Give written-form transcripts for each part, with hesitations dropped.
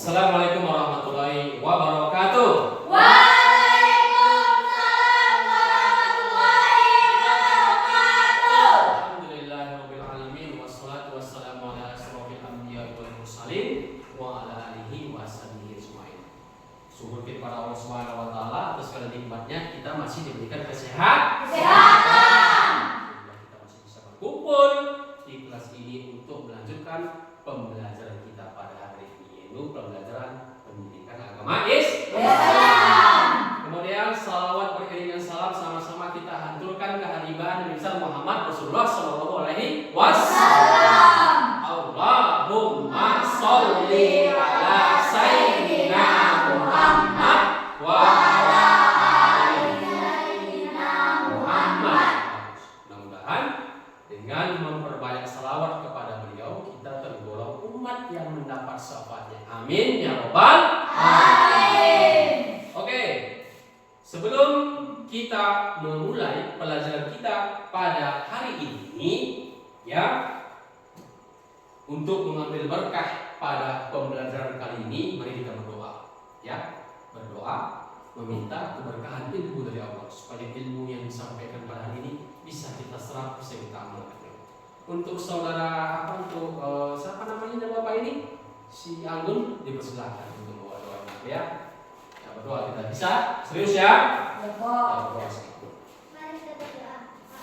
Assalamualaikum warahmatullahi wabarakatuh. Waalaikumsalam warahmatullahi wabarakatuh. Alhamdulillahirabbil alamin wassalatu wassalamu ala asrofil anbiya'i wal mursalin wa ala alihi wa sahbihi ajmain. Syukur kepada Allah Subhanahu wa taala atas segala nikmatnya kita masih diberikan kesehatan. Kita masih bisa berkumpul di kelas ini untuk melanjutkan pembelajaran kita pada hari ini, yaitu pembelajaran pendidikan agama Islam. Kemudian salawat beriringan salam sama-sama kita haturkan kehadiran Nabi besar Muhammad Rasulullah Sallallahu Alaihi Wasallam. Allahumma sholli ala sayyidina Muhammad wa ala ali sayyidina Muhammad. Mudah-mudahan dengan memperbanyak salawat kepada beliau kita tergolong umat yang mendapat syafaatnya. Amin ya rabbal alamin. Oke. Sebelum kita memulai pelajaran kita pada hari ini, ya, untuk mengambil berkah pada pembelajaran kali ini, mari kita berdoa, ya, berdoa meminta keberkahan ilmu dari Allah supaya ilmu yang disampaikan pada hari ini bisa kita serap, bisa kita amalkan. Untuk saudara siapa namanya bapak ini, si Anggun, dipersilahkan untuk membawa doanya, ya. Berdoa kita bisa serius ya. Berdoa. Mari kita berdoa.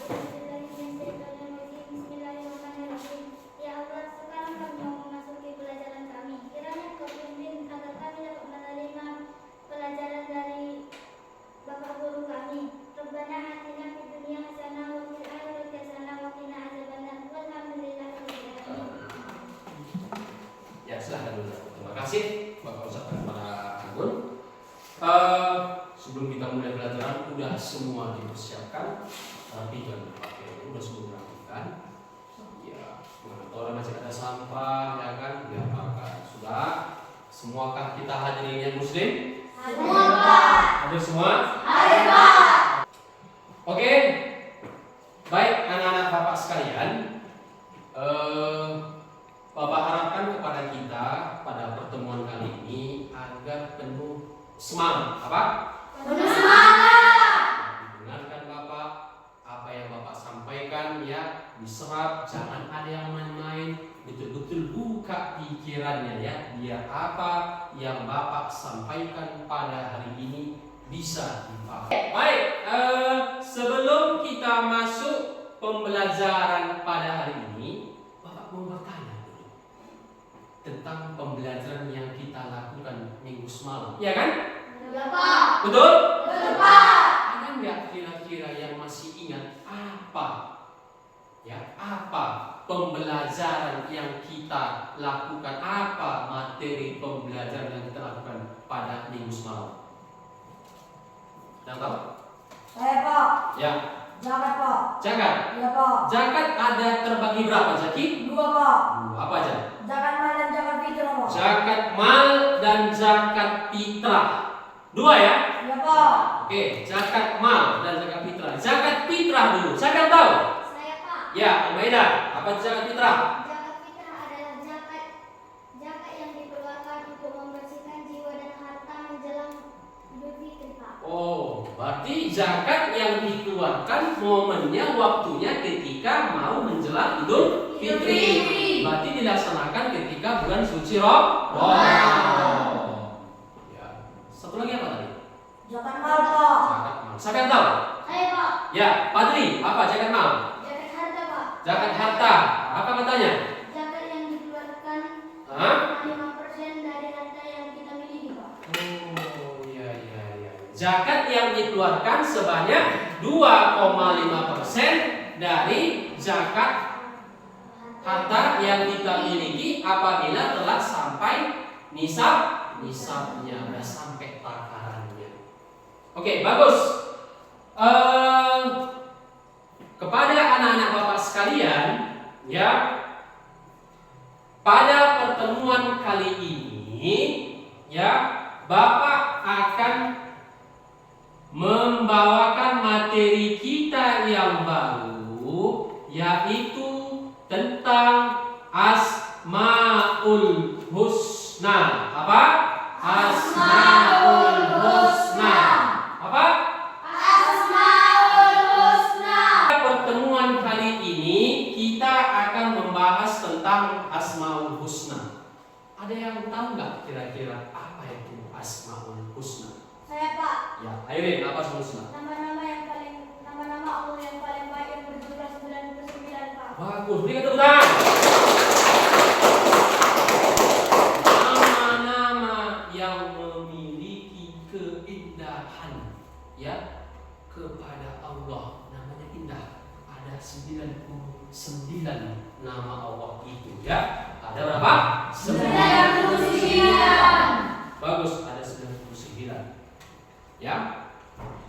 Bismillahirrahmanirrahim. Ya Allah, sekarang kami mau memasuki pelajaran kami. Kiranya Kau pimpin agar kami dapat menerima pelajaran dari Bapak Guru kami. Rabbana atina fid dunya hasanah wa fil akhirati hasanah wa qina adzabannar. Walhamdulillahirabbil alamin. Ya, silakan dulu. Terima kasih Bapak Ustaz kepada Anggun. Sebelum kita mulai pelajaran, udah semua dipersiapkan, tapi jangan dipakai, udah semua dirapikan. Ya, orang masih ada sampah, ya kan? Ya, maka sudah. Semuakah kita hadirin yang muslim? Semua, Pak. Hadir semua? Hadir, Pak. Oke, baik anak-anak Bapak sekalian, Bapak harapkan kepada kita pada pertemuan kali ini agar penuh semangat. Apa? Penuh semangat. Dengarkan Bapak, apa yang Bapak sampaikan ya diserap, jangan ada yang main-main, betul-betul buka pikirannya ya, biar apa yang Bapak sampaikan pada hari ini bisa dipahami. Baik, sebelum kita masuk pembelajaran pada hari ini, Bapak mau bertanya dulu tentang pembelajaran yang kita lakukan minggu semalam, ya kan? Ya, Pak. Betul? Betul, Pak. Ada nggak kira-kira yang masih ingat apa? Ya, apa pembelajaran yang kita lakukan? Apa materi pembelajaran yang kita lakukan pada minggu semalam? Yang tahu? Saya, Pak. Ya. Zakat, Pak. Zakat. Ya, Pak. Zakat ada terbagi berapa, Zaki? 2, Pak. Apa aja? Zakat mal dan zakat fitrah, Pak. Zakat mal dan zakat fitrah. 2 ya? Ya, Pak. Oke, zakat mal dan zakat fitrah. Zakat fitrah dulu. Siapa yang tahu? Saya, Pak. Ya, Al-Maidah. Apa itu zakat fitrah? Zakat fitrah adalah zakat yang dikeluarkan untuk membersihkan jiwa dan harta menjelang Idul Fitri, Pak. Oh, berarti zakat yang dikeluarkan momennya, waktunya ketika mau menjelang Idul Fitri. Berarti dilaksanakan ketika bulan suci Ramadan. Ya. Satu lagi apa tadi? Zakat mal, Pak. Zakat mal. Siapa yang tahu? Saya, Pak. Ya, Padri. Apa zakat mal? Zakat harta, Pak. Zakat harta. Apa katanya? Zakat yang dikeluarkan Hah? 5% dari harta yang kita miliki, Pak. Oh, iya. Zakat yang dikeluarkan sebanyak 2,5% dari zakat harta yang kita miliki apabila telah sampai nisabnya, sudah sampai takarannya. Oke, bagus. Kepada anak-anak Bapak sekalian, ya, pada pertemuan kali ini, ya, Bapak akan membawakan materi kita yang baru, yaitu tentang Asmaul Husna. Apa? kira-kira apa itu Asmaul Husna? Saya Pak. Ya, ayo Rin, apa Asmaul Husna? Nama-nama Allah yang paling baik yang berjumlah 99 Pak. Bagus, berikan tepuk tangan. Nama-nama yang memiliki keindahan, ya, kepada Allah, namanya indah. Ada 99 nama Allah itu, ya. Ada berapa? 99. Bagus, ada 99. Ya.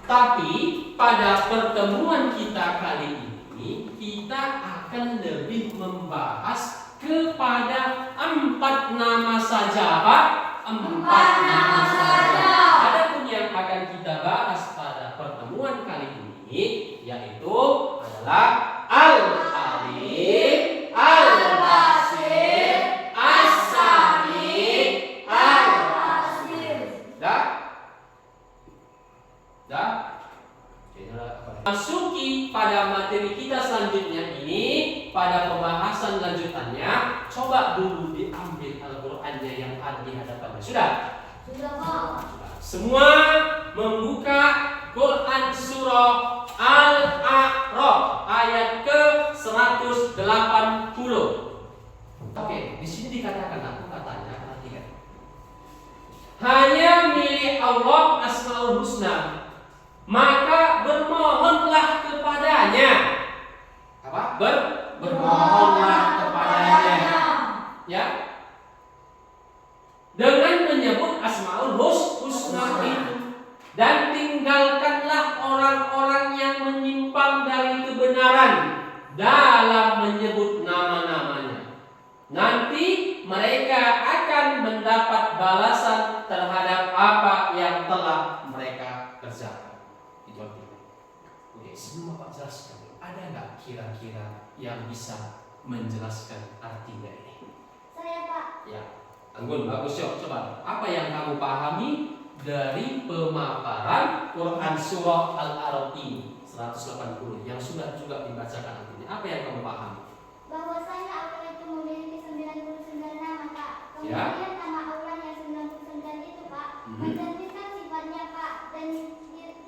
Tapi pada pertemuan kita kali ini kita akan lebih membahas kepada 4 nama saja, Pak. 4 nama saja. Adapun yang akan kita bahas pada pertemuan kali ini yaitu adalah Al-Alim, Al-Basir, As-Sami, Al-Basir. Dah? Masuki pada materi kita selanjutnya ini, pada pembahasan lanjutannya, coba dulu diambil Al-Qur'annya yang ada di hadapannya. Sudah? Sudah Pak. Semua membuka Quran surah Al-A'raf ayat ke-180. Oke, di sini dikatakan, aku katanya, perhatikan. Hanya milik Allah Asmaul Husna, maka bermohonlah kepadanya. Apa? Bermohonlah kepadanya. Ya. Dengan menyebut Asmaul Husna itu, dan tinggalkanlah orang-orang yang menyimpang dari kebenaran dalam menyebut nama-namanya. Nanti mereka akan mendapat balasan terhadap apa yang telah mereka kerjakan. Itu artinya. Oke, sebelum Bapak jelaskan, ada nggak kira-kira yang bisa menjelaskan artinya ini? Saya Pak. Ya, Anggun, bagus yuk. Coba, apa yang kamu pahami dari pemaparan Quran surah Al-A'raf ini 180 yang sudah juga dibacakan artinya? Apa yang kamu pahami? Bahwasanya Allah itu memiliki 99 nama Pak. Ya. Kemudian nama Allah yang 99 itu Pak mencantumkan sifatnya Pak, dan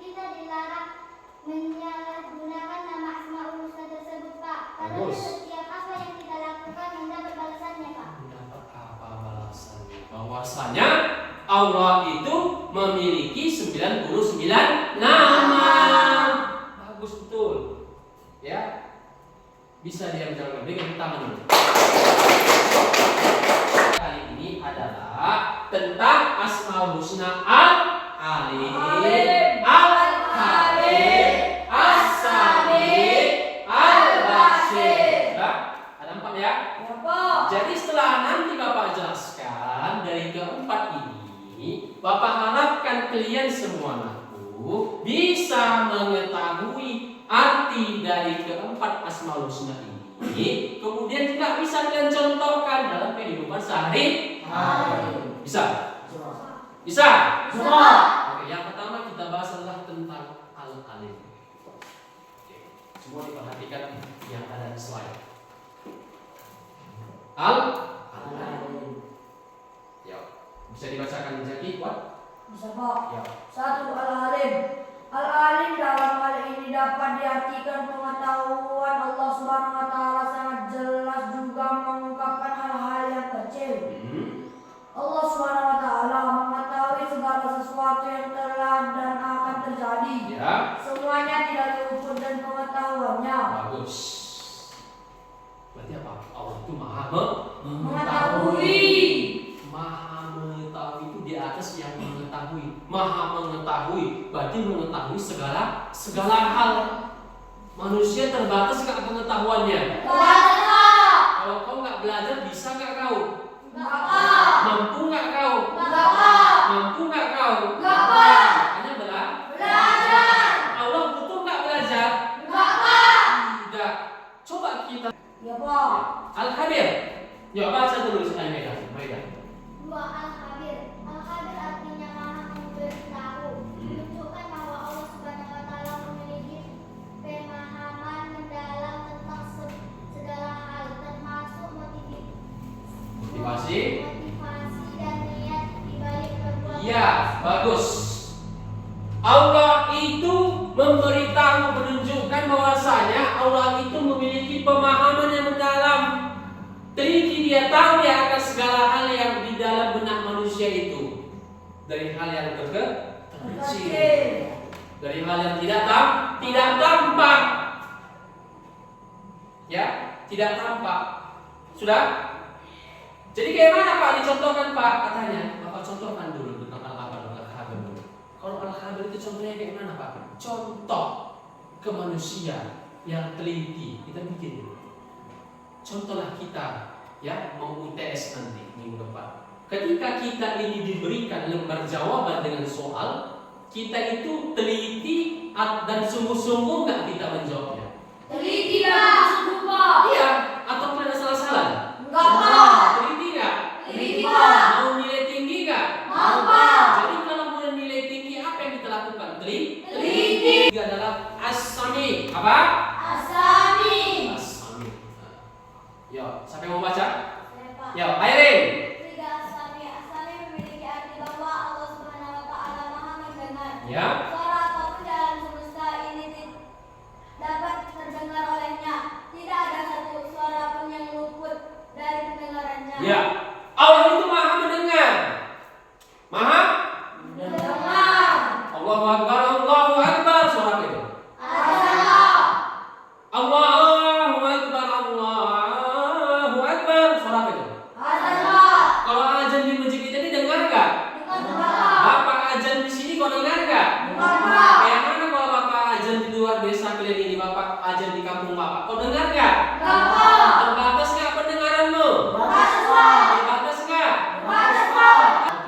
kita dilarang menyalahgunakan nama Asmaul Husna tersebut Pak. Karena Bagus. setiap apa yang kita lakukan mendapat balasannya Pak. Mendapat apa balasannya? Bahwasanya Allah itu memiliki 99 nama. Bagus betul. Ya. Bisa diam jangan berikan tangan dulu. Kali ini adalah tentang Asmaul Husna Al-Alim, Al-Halim, As-Sami, Al-Basir. Ada 4 ya? Jadi setelah nanti Bapak jelaskan dari keempat ini, Bapak harapkan kalian semua bisa mengetahui arti dari keempat Asmaul Husna ini, kemudian juga bisa kalian contohkan dalam kehidupan sehari-hari. Bisa? Bisa? Oke, yang pertama kita bahas adalah tentang Al-Alim. Oke, semua diperhatikan yang ada di slide. Al-Alim. Ya, bisa dibacakan Jaki, kuat? Bisa Pak. Ya. 1. Al-Alim. Al-Alim dalam hal ini dapat diartikan pengetahuan Allah Subhanahu wa taala sangat jelas, juga mengungkapkan hal-hal yang kecil. Allah Subhanahu wa taala mengetahui segala sesuatu yang telah dan akan terjadi. Ya. Semuanya tidak luput dari pengetahuannya. Bagus. Berarti apa? Allah itu Maha Mengetahui. Maha mengetahui itu di atas yang mengetahui. Maha mengetahui berarti mengetahui segala hal. Manusia terbatas nggak pengetahuannya? Kalau kau nggak belajar, bisa nggak kau? Mampu nggak kau? Mampu nggak kau? Hanya belajar. Allah butuh nggak belajar? Tidak. Coba kita. Ya Pak. Al-Khabir. Yuk baca dulu sekali Maidah. 2. Al-Khabir. Al-Khabir artinya Maha memberitahu, menunjukkan bahwa Allah Subhanahu wa taala memiliki pemahaman mendalam tentang segala hal, termasuk motivasi Motivasi dan niat dari hal yang terkecil, dari hal yang tidak tampak, ya, tidak tampak. Sudah? Jadi kayak mana Pak dicontohkan Pak? Katanya, Bapak contohkan dulu tentang al-khabar dulu. Kalau al-khabar itu contohnya kayak mana Pak? Contoh ke manusia yang teliti, kita bikin dulu. Contohlah kita, ya, mau UTS nanti minggu depan. Ketika kita ini diberikan lembar jawaban dengan soal, kita itu teliti dan sungguh-sungguh nggak kita menjawabnya? Teliti Pak, sungguh Pak. Iya, atau ada salah-salah? Enggak Pak. Teliti nggak? Teliti Pak. Mau nilai tinggi nggak? Mau Pak. Jadi kalau mau nilai tinggi apa yang kita lakukan? Teliti. Tiga adalah as-sami. Apa? Asami. As-sami. Yo, siapa yang mau baca? Saya Pak. Yo, Airin. Tiga asami. Asami memiliki arti bahwa Allah Subhanahu wa Ta'ala Maha mendengar. Ya. Suara apapun dalam semesta ini dapat terdengar olehnya. Tidak ada satu suara pun yang luput dari pendengarannya. Ya. Allah itu Maha mendengar. Maha Mendengar. Allahu Akbar, Allahu Akbar. Suara apa itu? Azan. Allahu Akbar, Allahu Akbar. Suara apa itu? Azan. Kalau azan di masjid kita ini dengar nggak? Dengar. Bapak azan di sini kau dengar nggak? Dengar Pak. Kayak mana kalau bapak azan di luar desa kalian ini, bapak azan di kampung bapak, kau dengar nggak? Dengar Pak. Terbatas nggak pendengaranmu? Terbatas Pak. Terbatas nggak? Terbatas Pak.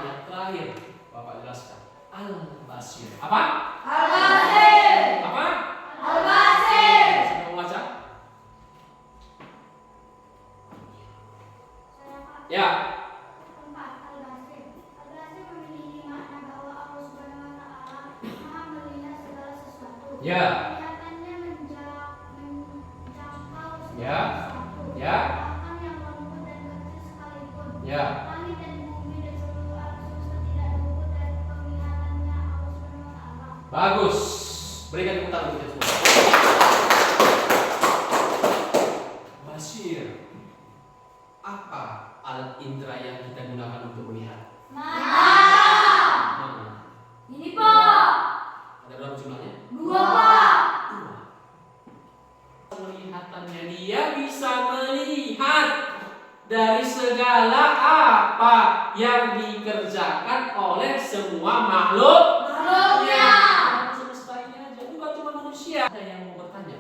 Yang terakhir, bapak jelaskan. Al-Basir. Apa? Al-Basir. Apa? Al-Basir. Siapa mau baca? Saya Pak. Ya. Empat, Al-Basir. Al-Basir memiliki makna bahwa Allah Subhanahu wa Ta'ala Maha melihat segala sesuatu. Ya. Kelihatannya menjangkau segala Ya. sesuatu. Ya. Bahkan yang lembut dan kecil sekalipun. Ya. Langit dan bumi dan seluruh alam semesta tidak luput dari penglihatannya Allah Subhanahu wa Ta'ala. Bagus. Berikan tepuk tangan kita semua. Basir. Apa alat indera yang kita gunakan untuk melihat? Mata. Mana? Ini Pak. Ada berapa jumlahnya? 2 Pak. Dua. Penglihatannya dia bisa melihat dari segala apa yang dikerjakan oleh semua Makhluknya. semesta ini aja, bukan cuma manusia. Ada yang mau bertanya?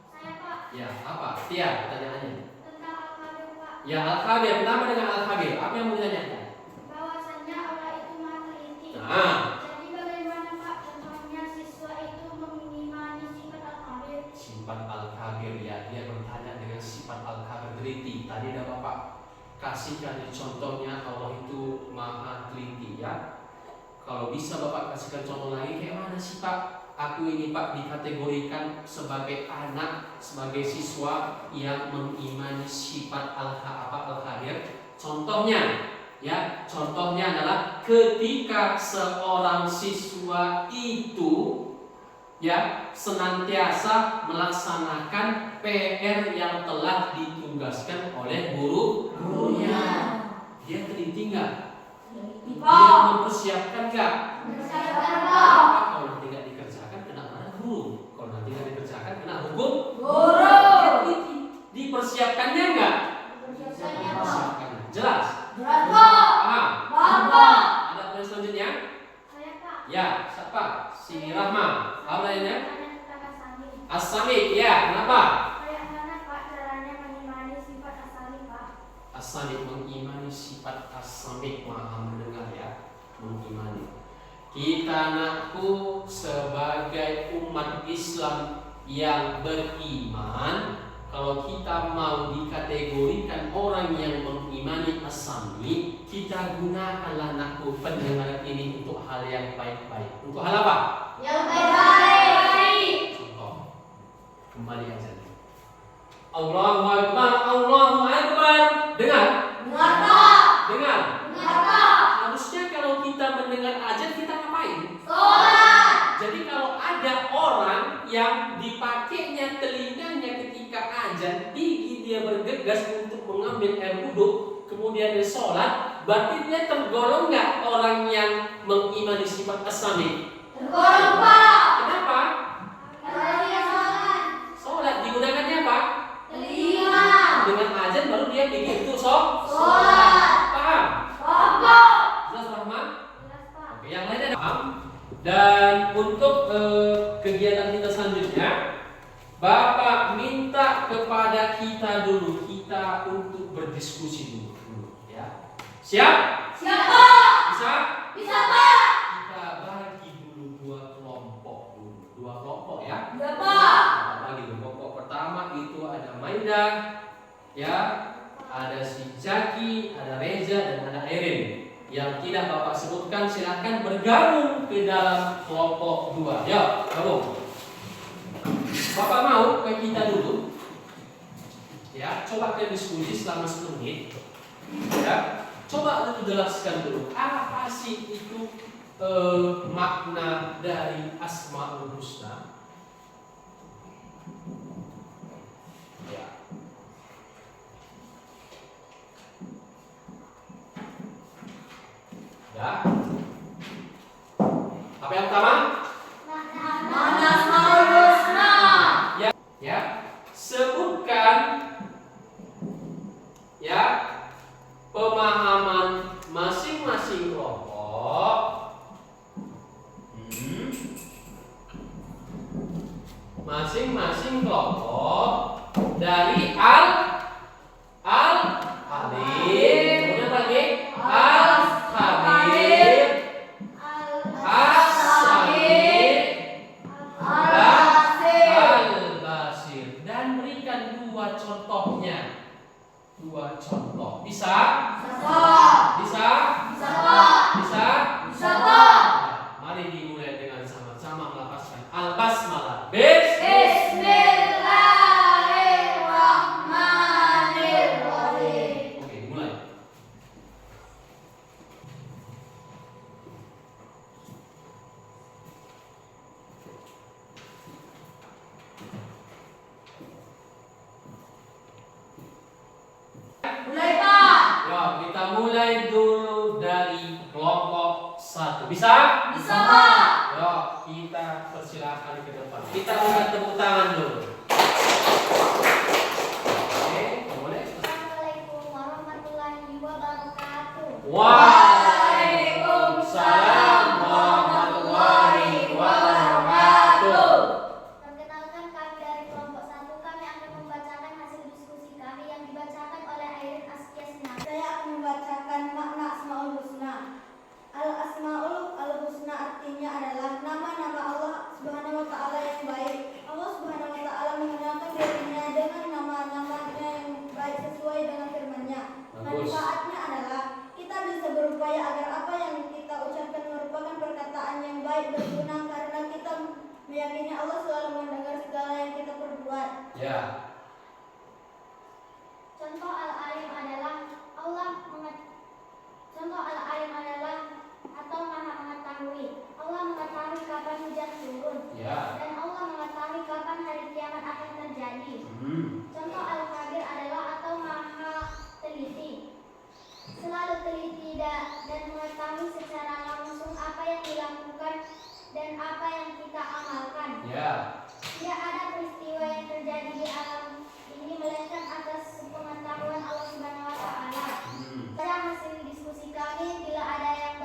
Saya Pak, Ya, apa? Tia, pertanyaannya. tentang Al-Khabir Pak. Ya, Al-Khabir. Kenapa dengan Al-Khabir? Apa yang mau ditanyakan? Bahwasannya Allah itu Maha teliti. Nah, Jadi bagaimana Pak contohnya siswa itu mengimani sifat Al-Khabir? sifat Al-Khabir, ya, dia bertanya dengan sifat Al-Khabir teliti. Tadi ada Bapak kasihkan contohnya Allah itu Maha teliti, ya. Kalau bisa Bapak kasihkan contoh lagi, kayak mana sih Pak? Aku ini Pak dikategorikan sebagai anak, sebagai siswa yang mengimani sifat Al-Khabir. Contohnya, ya, contohnya adalah ketika seorang siswa itu, ya, senantiasa melaksanakan PR yang telah ditugaskan oleh gurunya. Dia teliti nggak? Teliti Dia Pak. mempersiapkan nggak? Persiapkan Pak. Kalau nanti nggak dikerjakan kena marah guru. Kalau nanti nggak dikerjakan kena hukum. Guru. Dia teliti. Dipersiapkannya nggak? Persiapkannya Pak. Dipersiapkannya. Jelas? Jelas Pak. Paham? Bapak. Ada pertanyaan selanjutnya? Saya Pak. Ya, siapa? Si Rahma. Apa namanya? Tanya tentang As-Sami. As-Sami. Ya, kenapa? Bagaimana Pak caranya mengimani sifat As-Sami Pak? As-Sami, mengimani sifat As-Sami, Maha mendengar, ya, mengimani. Kita anakku sebagai umat Islam yang beriman, kalau kita mau dikategorikan orang yang mengimani As-Sami, kita gunakanlah anakku pendengaran ini untuk hal yang baik-baik. Untuk hal apa? Yang baik. Contoh, kembali aja. Allahu Akbar, Allahu Akbar. Dengar, Dengar Pak. dengar. Dengar Pak. Harusnya kalau kita mendengar azan kita ngapain? Sholat. Jadi kalau ada orang yang dipakainya telinganya ketika azan, gigi dia bergegas untuk mengambil air wudhu, kemudian dia sholat, berarti dia tergolong nggak orang yang mengimani sifat as-sami? Tergolong, Pak. Kenapa? Karena dia sholat. Sholat digunakannya apa? Telinga. Dengan azan baru dia pikir itu Sholat. Paham? Apa? Jelas Rahman? Jelas, Pak. Oke, yang lainnya ada paham? Dan untuk kegiatan kita selanjutnya, Bapak minta kepada kita dulu, kita untuk berdiskusi dulu, ya. Siap? Siapa? Bisa? Bisa, Pak. Kita bagi dulu dua kelompok dulu, dua kelompok ya. Ya, Pak. Kita bagi dulu. Kelompok pertama itu ada Maidah, ya, ada si Jaki, ada Reza dan ada Erin. Yang tidak Bapak sebutkan silahkan bergabung ke dalam kelompok 2. Ya, gabung. Bapak mau ke kita dulu. Ya, coba kita diskusi selama 10 menit. Ya, coba dulu jelaskan dulu apa sih itu makna dari Asmaul Husna. Ya. Ya. Apa yang pertama? Mana Asmaul Husna? Ya, sebutkan ya pemahaman masing-masing kelompok. Masing-masing kelompok dari al-khabir, kemudian lagi al-khabir, as-samir, al-basir, dan berikan dua contohnya. Dua contoh. Bisa? Bisa. Bisa? Bisa, Pak. Bisa? Bisa, Pak. Ya, mari dimulai dengan sama-sama melafazkan al-basmalah. Bismillahirrahmanirrahim. Oke, mulai. Mulai, Pak. Ya, kita mulai dulu dari kelompok 1. Bisa? Bisa, Pak. Ya, kita persilakan ke depan. Kita buka tepuk tangan dulu. Oke, boleh. Assalamualaikum warahmatullahi wabarakatuh. Waalaikumsalam warahmatullahi wabarakatuh. Perkenalkan, kami dari kelompok 1. Kami akan membacakan hasil diskusi kami yang dibacakan oleh Airin Askia Sinar. Saya akan membacakan makna Asmaul Husna. Al-Asmaul Al-Husna artinya adalah nama-nama Allah Subhanahu wa taala yang baik. Allah Subhanahu wa taala mengenalkan dirinya dengan nama-namanya yang baik sesuai dengan firman-Nya. Bagus. Manfaatnya adalah kita bisa berupaya agar apa yang kita ucapkan merupakan perkataan yang baik berguna karena kita meyakini Allah selalu mendengar segala yang kita perbuat. Ya. Contoh al-alim adalah Contoh al-alim adalah atau maha mengetahui. Allah mengetahui kapan hujan turun. Ya. Dan Allah mengetahui kapan hari kiamat akan terjadi. Contoh al-khabir adalah atau maha teliti. Selalu teliti dan mengetahui secara langsung apa yang dilakukan dan apa yang kita amalkan. Ya. Tidak ada peristiwa yang terjadi di alam ini melainkan atas pengetahuan Allah Subhanahu wa taala. Saya hasil diskusi kami, bila ada yang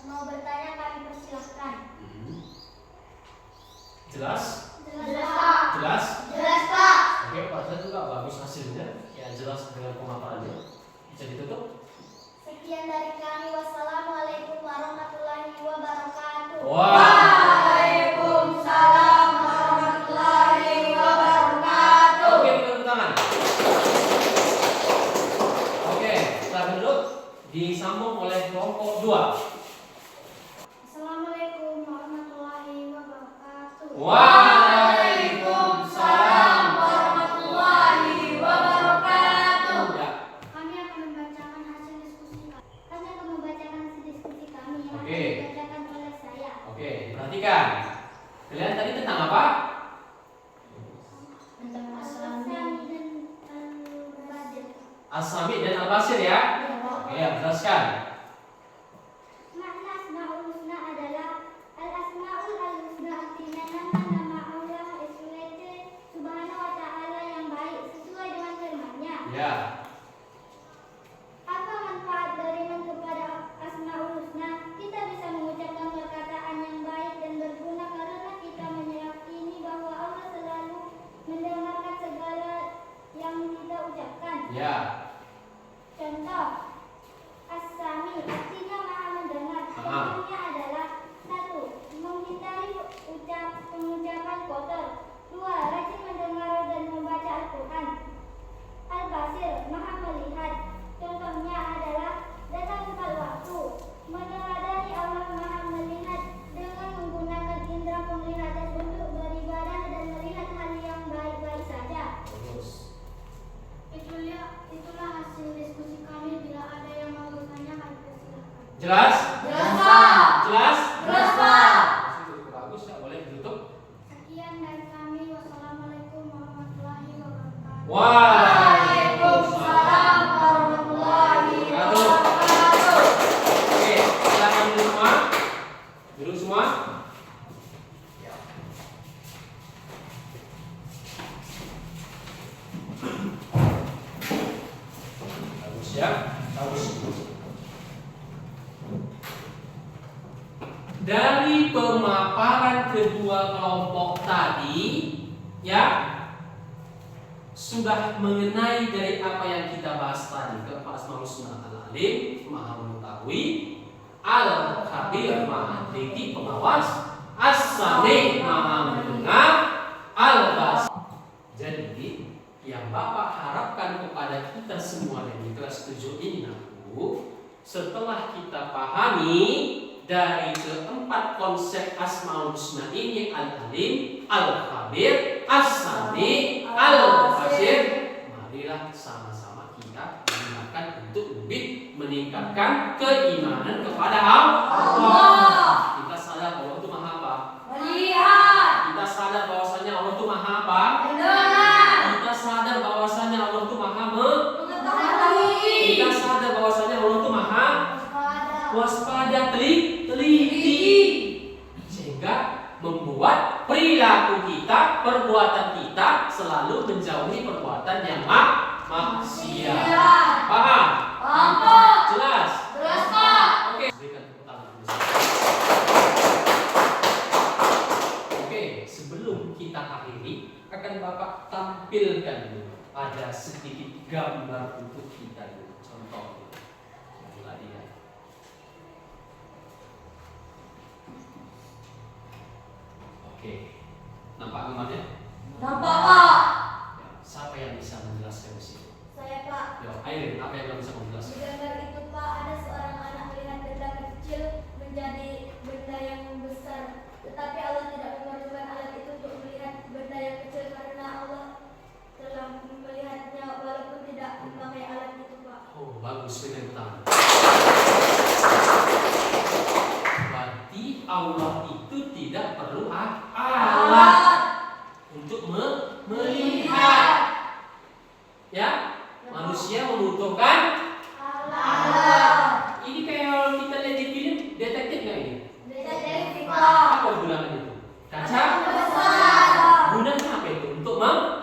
mau bertanya kami persilahkan. Jelas? Jelas, Pak. Jelas? Jelas, Pak. Oke, Pak, saya juga bagus hasilnya. Ya, jelas dengan pemaparannya. Bisa ditutup? Sekian dari kami. Wassalamualaikum warahmatullahi wabarakatuh. Waalaikumsalam warahmatullahi wabarakatuh. Oke, kita tepuk tangan. Oke, silakan duduk. Disambung oleh kelompok 2. Assalamualaikum warahmatullahi wabarakatuh. Waalaikumsalam warahmatullahi wabarakatuh. Ya. Kami akan membacakan hasil diskusi kami. Kami akan membacakan hasil diskusi kami yang Oke. akan dibacakan oleh saya. Oke, perhatikan. Kalian tadi tentang apa? Tentang As-Sami dan Al-Basir. As-Sami dan Al-Basir ya? Oke, ya, jelaskan. Ya. Contoh, As-Sami artinya maha mendengar. Contohnya adalah 1. Menghindari pengucapan kotor. 2. Rajin mendengar dan membaca Al-Quran. Al-Basir maha melihat. Contohnya adalah dalam tepat waktu. Meneladani Allah maha melihat dengan menggunakan indera penglihatan untuk beribadah dan melihat hal yang baik-baik saja. Terus. Itulah hasil diskusi kami. Bila ada yang mau bertanya, silakan. Jelas? Jelas, Pak. Jelas? Jelas, Pak. Bagus, ya, boleh ditutup. Sekian dari kami. Wassalamualaikum warahmatullahi wabarakatuh. Waalaikumsalam warahmatullahi wabarakatuh. Oke, silakan duduk semua. Duduk semua. Ya. Bagus ya, bagus. Dari pemaparan kedua kelompok tadi, ya, sudah mengenai dari apa yang kita bahas tadi. Asmaul Husna Al-Alim, maha mengetahui, Al-Khabir, maha teliti, pengawas, As-Sami, maha mendengar, Al-Basir. Jadi yang Bapak harapkan kepada kita semua di kelas 7 ini, setelah kita pahami dari keempat konsep Asmaul Husna ini, Al-Alim, Al-Khabir, As-Sami, Al-Basir, marilah sama-sama kita gunakan untuk lebih meningkatkan keimanan kepada Allah. Kita sadar bahwa itu maha apa? Melihat. Kita sadar bahwasanya Allah itu maha apa? Mendengar. Kita sadar bahwasanya Allah itu maha Mengetahui. Kita sadar bahwasanya Allah itu maha waspada, teliti, sehingga membuat perilaku kita, perbuatan kita selalu menjauhi perbuatan yang maksiat. Paham? Paham, Pak. Jelas? Jelas, Pak. Oke. Berikan tepuk tangan dulu. Oke, sebelum kita akhiri, akan Bapak tampilkan dulu ada sedikit gambar untuk kita dulu. Contoh. Inilah dia. Oke, nampak gambarnya? Nampak, Pak. Ya, siapa yang bisa menjelaskan di situ? Saya Pak. Ya, Airin, apa yang kamu bisa menjelaskan? Di gambar itu Pak ada seorang anak melihat benda kecil menjadi benda yang besar. Tetapi Allah tidak memerlukan alat itu untuk melihat benda yang kecil karena Allah telah melihatnya walaupun tidak memakai alat itu Pak. Oh, bagus, berikan tangan. Berarti Allah itu tidak perlu alat untuk melihat. Ya, manusia membutuhkan alat. Ini kayak kalau kita lihat di film, detektif nggak ini? Detektif, Pak. Apa gunanya itu? Kaca Besar. gunanya apa itu? Untuk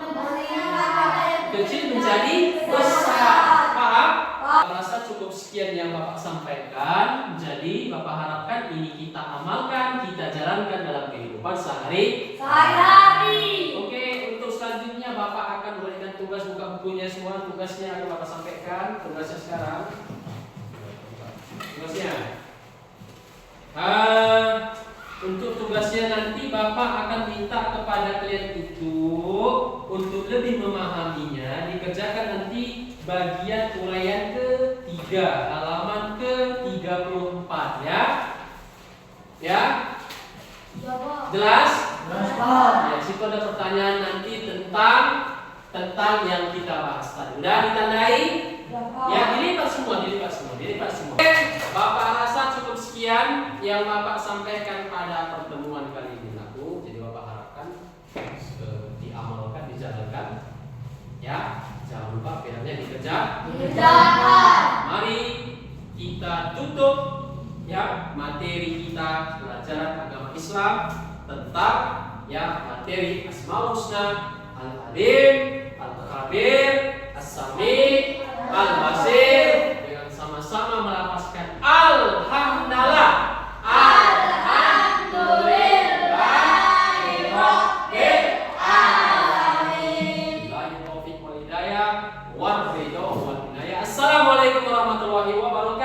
Melihat benda yang kecil menjadi besar. Paham? Saya rasa cukup sekian yang Bapak sampaikan. Jadi Bapak harapkan ini kita amalkan, kita jalankan dalam kehidupan sehari-hari. Oke, untuk selanjutnya Bapak akan memberikan tugas, buka bukunya semua. Tugasnya akan Bapak sampaikan. Tugasnya sekarang. Tugasnya. Untuk tugasnya nanti Bapak akan minta kepada kalian itu untuk lebih memahaminya, dikerjakan nanti bagian uraian ke-3, halaman ke-34 ya. Ya? Jelas? Jelas, Pak. Ya, situ ada pertanyaan nanti tentang yang kita bahas tadi. Udah ditandai? Ya, dilipat semua. Oke, Bapak rasa cukup sekian yang Bapak sampaikan pada pertemuan kali ini aku. Jadi Bapak harapkan diamalkan, dijalankan. Ya, jangan lupa filmnya dikerjakan. Mari kita tutup ya materi kita pelajaran agama Islam tentang ya materi Asmaul Husna, Al-Alim, Al-Khabir, As-Sami, Al-Basir, dengan sama-sama melafazkan Alhamdulillah. Alhamdulillahirabbil alamin. Billahi taufiq wal hidayah. war ridha wal inayah. Assalamualaikum warahmatullahi wabarakatuh.